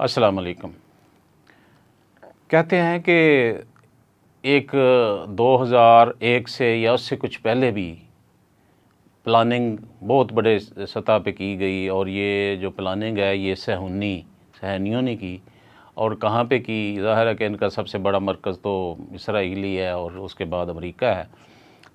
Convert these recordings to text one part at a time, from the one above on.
السلام علیکم۔ کہتے ہیں کہ ایک 2001 سے یا اس سے کچھ پہلے بھی پلاننگ بہت بڑے سطح پہ کی گئی، اور یہ جو پلاننگ ہے یہ صہیونیوں نے کی، اور کہاں پہ کی؟ ظاہر ہے کہ ان کا سب سے بڑا مرکز تو اسرائیلی ہے اور اس کے بعد امریکہ ہے۔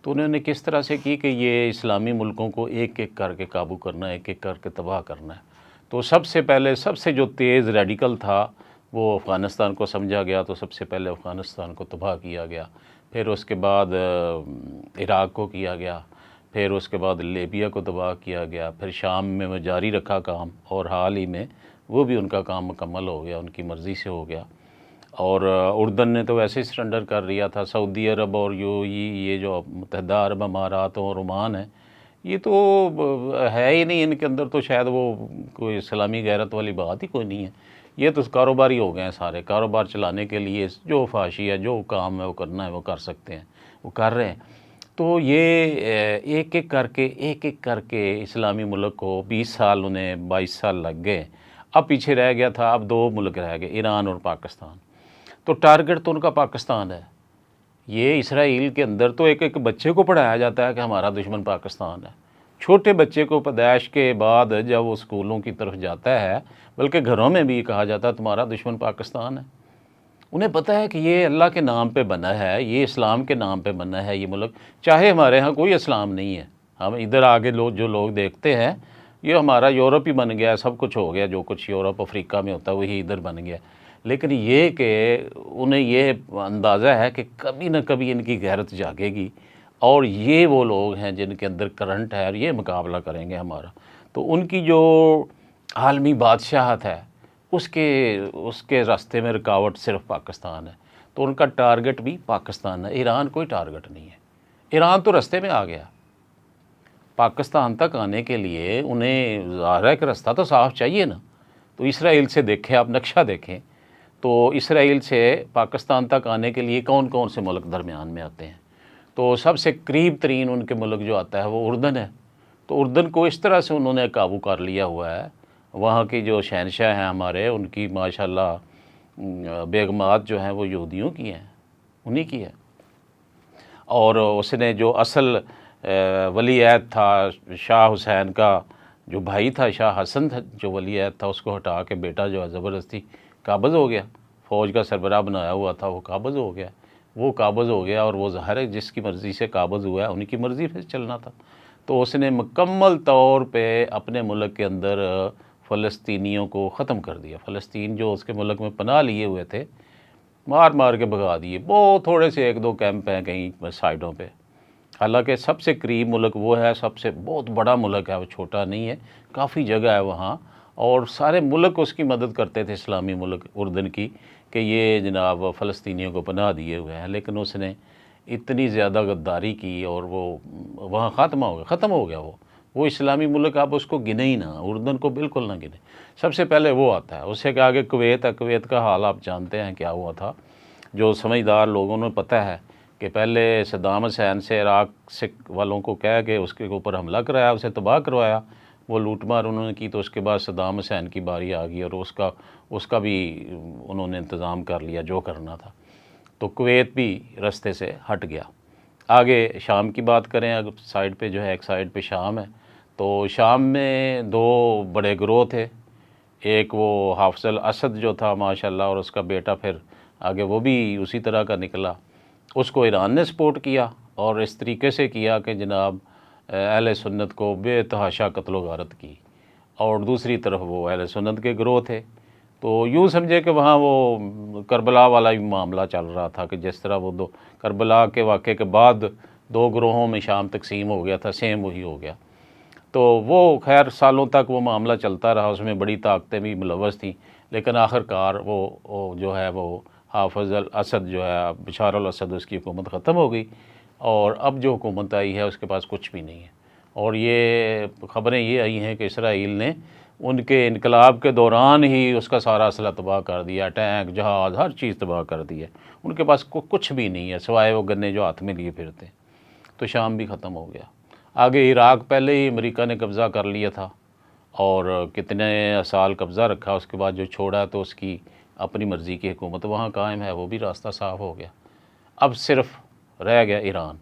تو انہوں نے کس طرح سے کی کہ یہ اسلامی ملکوں کو ایک ایک کر کے قابو کرنا ہے، ایک ایک کر کے تباہ کرنا ہے۔ تو سب سے پہلے سب سے جو تیز ریڈیکل تھا وہ افغانستان کو سمجھا گیا، تو سب سے پہلے افغانستان کو تباہ کیا گیا، پھر اس کے بعد عراق کو کیا گیا، پھر اس کے بعد لیبیا کو تباہ کیا گیا، پھر شام میں وہ جاری رکھا کام، اور حال ہی میں وہ بھی ان کا کام مکمل ہو گیا، ان کی مرضی سے ہو گیا۔ اور اردن نے تو ویسے ہی سرنڈر کر لیا تھا۔ سعودی عرب اور یہ جو متحدہ عرب امارات اور عمان ہیں، یہ تو ہے ہی نہیں، ان کے اندر تو شاید وہ کوئی اسلامی غیرت والی بات ہی کوئی نہیں ہے۔ یہ تو کاروباری ہو گئے ہیں، سارے کاروبار چلانے کے لیے جو فحاشی ہے، جو کام ہے وہ کرنا ہے، وہ کر سکتے ہیں، وہ کر رہے ہیں۔ تو یہ ایک ایک کر کے اسلامی ملک کو 20 سال، انہیں 22 سال لگ گئے۔ اب پیچھے رہ گیا تھا، اب 2 ملک رہ گئے، ایران اور پاکستان۔ تو ٹارگٹ تو ان کا پاکستان ہے۔ یہ اسرائیل کے اندر تو ایک ایک بچے کو پڑھایا جاتا ہے کہ ہمارا دشمن پاکستان ہے۔ چھوٹے بچے کو پیدائش کے بعد جب وہ اسکولوں کی طرف جاتا ہے، بلکہ گھروں میں بھی کہا جاتا ہے تمہارا دشمن پاکستان ہے۔ انہیں پتہ ہے کہ یہ اللہ کے نام پہ بنا ہے، یہ اسلام کے نام پہ بنا ہے یہ ملک، چاہے ہمارے ہاں کوئی اسلام نہیں ہے۔ ہم ادھر آگے جو لوگ دیکھتے ہیں، یہ ہمارا یورپ ہی بن گیا ہے، سب کچھ ہو گیا، جو کچھ یورپ افریقہ میں ہوتا ہے وہی ادھر بن گیا۔ لیکن یہ کہ انہیں یہ اندازہ ہے کہ کبھی نہ کبھی ان کی غیرت جاگے گی، اور یہ وہ لوگ ہیں جن کے اندر کرنٹ ہے، اور یہ مقابلہ کریں گے ہمارا۔ تو ان کی جو عالمی بادشاہت ہے، اس کے راستے میں رکاوٹ صرف پاکستان ہے۔ تو ان کا ٹارگٹ بھی پاکستان ہے، ایران کوئی ٹارگٹ نہیں ہے۔ ایران تو راستے میں آ گیا، پاکستان تک آنے کے لیے انہیں ظاہر ہے کہ راستہ تو صاف چاہیے نا۔ تو اسرائیل سے دیکھیں، آپ نقشہ دیکھیں، تو اسرائیل سے پاکستان تک آنے کے لیے کون کون سے ملک درمیان میں آتے ہیں؟ تو سب سے قریب ترین ان کے ملک جو آتا ہے وہ اردن ہے۔ تو اردن کو اس طرح سے انہوں نے قابو کر لیا ہوا ہے۔ وہاں کی جو شہنشاہ ہیں ہمارے، ان کی ماشاءاللہ بیگمات جو ہیں وہ یہودیوں کی ہیں، انہی کی ہے۔ اور اس نے جو اصل ولی عہد تھا شاہ حسین کا جو بھائی تھا، شاہ حسن تھا جو ولی عہد تھا، اس کو ہٹا کے بیٹا جو ہے زبردستی قابض ہو گیا، فوج کا سربراہ بنایا ہوا تھا، وہ قابض ہو گیا۔ وہ قابض ہو گیا، اور وہ ظاہر ہے جس کی مرضی سے قابض ہوا ہے ان کی مرضی سے چلنا تھا۔ تو اس نے مکمل طور پہ اپنے ملک کے اندر فلسطینیوں کو ختم کر دیا۔ فلسطین جو اس کے ملک میں پناہ لیے ہوئے تھے، مار مار کے بھگا دیے۔ بہت تھوڑے سے 1-2 کیمپ ہیں کہیں سائڈوں پہ، حالانکہ سب سے قریب ملک وہ ہے، سب سے بہت بڑا ملک ہے، وہ چھوٹا نہیں ہے، کافی جگہ ہے وہاں، اور سارے ملک اس کی مدد کرتے تھے، اسلامی ملک اردن کی، کہ یہ جناب فلسطینیوں کو پناہ دیے ہوئے ہیں۔ لیکن اس نے اتنی زیادہ غداری کی، اور وہ وہاں ختم ہو گیا وہ اسلامی ملک، آپ اس کو گنے ہی نہ، اردن کو بالکل نہ گنے۔ سب سے پہلے وہ آتا ہے، اس سے کہ آگے کویت ہے۔ کویت کا حال آپ جانتے ہیں کیا ہوا تھا۔ جو سمجھدار لوگوں نے پتہ ہے کہ پہلے صدام حسین سے عراق سے والوں کو کہہ کے اس کے اوپر حملہ کرایا، اسے تباہ کروایا، وہ لوٹ مار انہوں نے کی۔ تو اس کے بعد صدام حسین کی باری آ گئی، اور اس کا بھی انہوں نے انتظام کر لیا جو کرنا تھا۔ تو کویت بھی رستے سے ہٹ گیا۔ آگے شام کی بات کریں، اگر سائڈ پہ جو ہے، ایک سائڈ پہ شام ہے، تو شام میں 2 بڑے گروہ تھے۔ ایک وہ حافظ الاسد جو تھا ماشاءاللہ، اور اس کا بیٹا پھر آگے وہ بھی اسی طرح کا نکلا۔ اس کو ایران نے سپورٹ کیا، اور اس طریقے سے کیا کہ جناب اہل سنت کو بے تحاشا قتل و غارت کی۔ اور دوسری طرف وہ اہل سنت کے گروہ تھے۔ تو یوں سمجھے کہ وہاں وہ کربلا والا بھی معاملہ چل رہا تھا، کہ جس طرح وہ کربلا کے واقعے کے بعد 2 گروہوں میں شام تقسیم ہو گیا تھا، سیم وہی ہو گیا۔ تو وہ خیر سالوں تک وہ معاملہ چلتا رہا، اس میں بڑی طاقتیں بھی ملوث تھیں، لیکن آخر کار وہ جو ہے وہ حافظ الاسد جو ہے، بشار الاسد، اس کی حکومت ختم ہو گئی، اور اب جو حکومت آئی ہے اس کے پاس کچھ بھی نہیں ہے۔ اور یہ خبریں یہ آئی ہیں کہ اسرائیل نے ان کے انقلاب کے دوران ہی اس کا سارا اسلحہ تباہ کر دیا، ٹینک، جہاز، ہر چیز تباہ کر دی ہے۔ ان کے پاس کچھ بھی نہیں ہے سوائے وہ گنے جو ہاتھ میں لیے پھرتے۔ تو شام بھی ختم ہو گیا۔ آگے عراق پہلے ہی امریکہ نے قبضہ کر لیا تھا، اور کتنے سال قبضہ رکھا، اس کے بعد جو چھوڑا تو اس کی اپنی مرضی کی حکومت وہاں قائم ہے، وہ بھی راستہ صاف ہو گیا۔ اب صرف رہ گیا ایران۔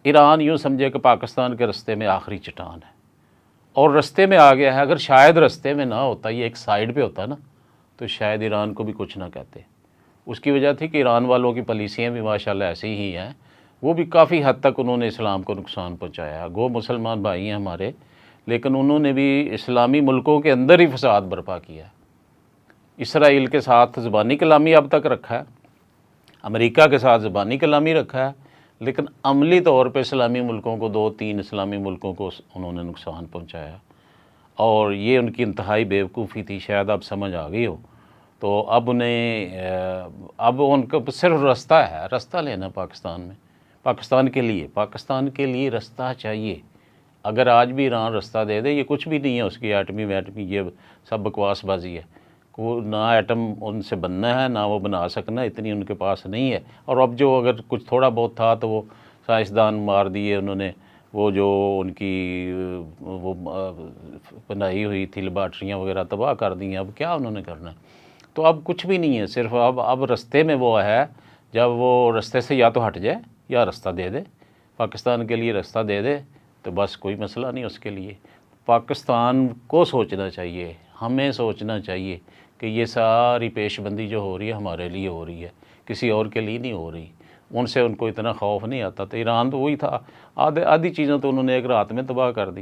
ایران یوں سمجھے کہ پاکستان کے رستے میں آخری چٹان ہے، اور رستے میں آ گیا ہے۔ اگر شاید رستے میں نہ ہوتا، یہ ایک سائیڈ پہ ہوتا نا، تو شاید ایران کو بھی کچھ نہ کہتے۔ اس کی وجہ تھی کہ ایران والوں کی پالیسیاں بھی ماشاءاللہ ایسی ہی ہیں، وہ بھی کافی حد تک انہوں نے اسلام کو نقصان پہنچایا۔ گو مسلمان بھائی ہیں ہمارے، لیکن انہوں نے بھی اسلامی ملکوں کے اندر ہی فساد برپا کیا ہے۔ اسرائیل کے ساتھ زبانی کلامی اب تک رکھا ہے، امریکہ کے ساتھ زبانی کلامی رکھا ہے، لیکن عملی طور پہ اسلامی ملکوں کو، 2-3 اسلامی ملکوں کو انہوں نے نقصان پہنچایا، اور یہ ان کی انتہائی بیوقوفی تھی۔ شاید اب سمجھ آ گئی ہو، تو اب انہیں اب ان کو صرف رستہ لینا پاکستان میں، پاکستان کے لیے رستہ چاہیے۔ اگر آج بھی ایران رستہ دے دے، یہ کچھ بھی نہیں ہے اس کی ایٹمی یہ سب بکواس بازی ہے۔ نہ ایٹم ان سے بننا ہے، نہ وہ بنا سکنا، اتنی ان کے پاس نہیں ہے۔ اور اب جو اگر کچھ تھوڑا بہت تھا تو وہ سائنسدان مار دیے انہوں نے، وہ جو ان کی وہ بنائی ہوئی تھی لیبارٹریاں وغیرہ تباہ کر دی ہیں۔ اب کیا انہوں نے کرنا ہے؟ تو اب کچھ بھی نہیں ہے، صرف اب رستے میں وہ ہے، جب وہ رستے سے یا تو ہٹ جائے یا رستہ دے دے، پاکستان کے لیے رستہ دے دے، تو بس کوئی مسئلہ نہیں اس کے لیے۔ پاکستان کو سوچنا چاہیے، ہمیں سوچنا چاہیے کہ یہ ساری پیش بندی جو ہو رہی ہے ہمارے لیے ہو رہی ہے، کسی اور کے لیے نہیں ہو رہی۔ ان سے ان کو اتنا خوف نہیں آتا۔ تو ایران تو وہی تھا، آدھی چیزیں تو انہوں نے ایک رات میں تباہ کر دی۔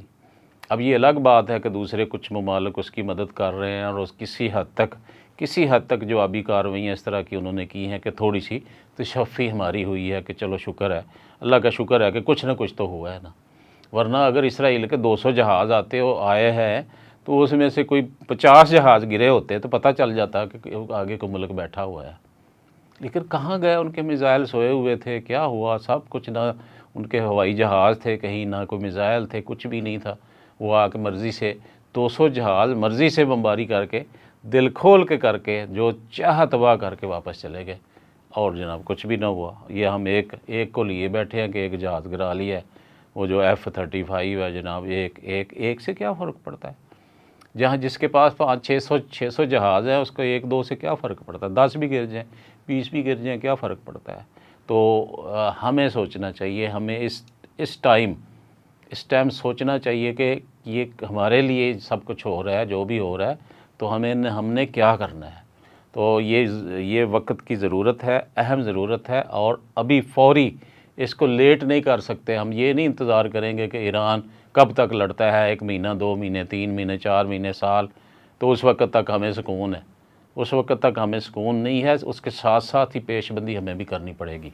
اب یہ الگ بات ہے کہ دوسرے کچھ ممالک اس کی مدد کر رہے ہیں، اور کسی حد تک جو آبی کارروائیاں اس طرح کی انہوں نے کی ہیں کہ تھوڑی سی تشفی ہماری ہوئی ہے کہ چلو شکر ہے، اللہ کا شکر ہے کہ کچھ نہ کچھ تو ہوا ہے نا۔ ورنہ اگر اسرائیل کے 200 جہاز آئے ہیں تو اس میں سے کوئی 50 جہاز گرے ہوتے تو پتہ چل جاتا کہ آگے کو ملک بیٹھا ہوا ہے۔ لیکن کہاں گئے؟ ان کے میزائل سوئے ہوئے تھے، کیا ہوا؟ سب کچھ، نہ ان کے ہوائی جہاز تھے کہیں، نہ کوئی میزائل تھے، کچھ بھی نہیں تھا۔ وہ آ کے مرضی سے 200 جہاز مرضی سے بمباری کر کے، دل کھول کے کر کے، جو چاہا تباہ کر کے واپس چلے گئے، اور جناب کچھ بھی نہ ہوا۔ یہ ہم ایک کو لیے بیٹھے ہیں کہ ایک جہاز گرا لیا ہے، وہ جو F-35 ہے جناب، ایک سے کیا فرق پڑتا ہے؟ جہاں جس کے پاس 500-600 جہاز ہیں، اس کو 1-2 سے کیا فرق پڑتا ہے؟ 10 بھی گر جائیں، 20 بھی گر جائیں، کیا فرق پڑتا ہے؟ تو ہمیں سوچنا چاہیے، ہمیں اس ٹائم سوچنا چاہیے کہ یہ ہمارے لیے سب کچھ ہو رہا ہے، جو بھی ہو رہا ہے، تو ہم نے کیا کرنا ہے۔ تو یہ وقت کی ضرورت ہے، اہم ضرورت ہے، اور ابھی فوری اس کو لیٹ نہیں کر سکتے۔ ہم یہ نہیں انتظار کریں گے کہ ایران کب تک لڑتا ہے، 1 مہینہ، 2 مہینے، 3 مہینے، 4 مہینے، سال، تو اس وقت تک ہمیں سکون ہے۔ اس وقت تک ہمیں سکون نہیں ہے، اس کے ساتھ ساتھ ہی پیش بندی ہمیں بھی کرنی پڑے گی۔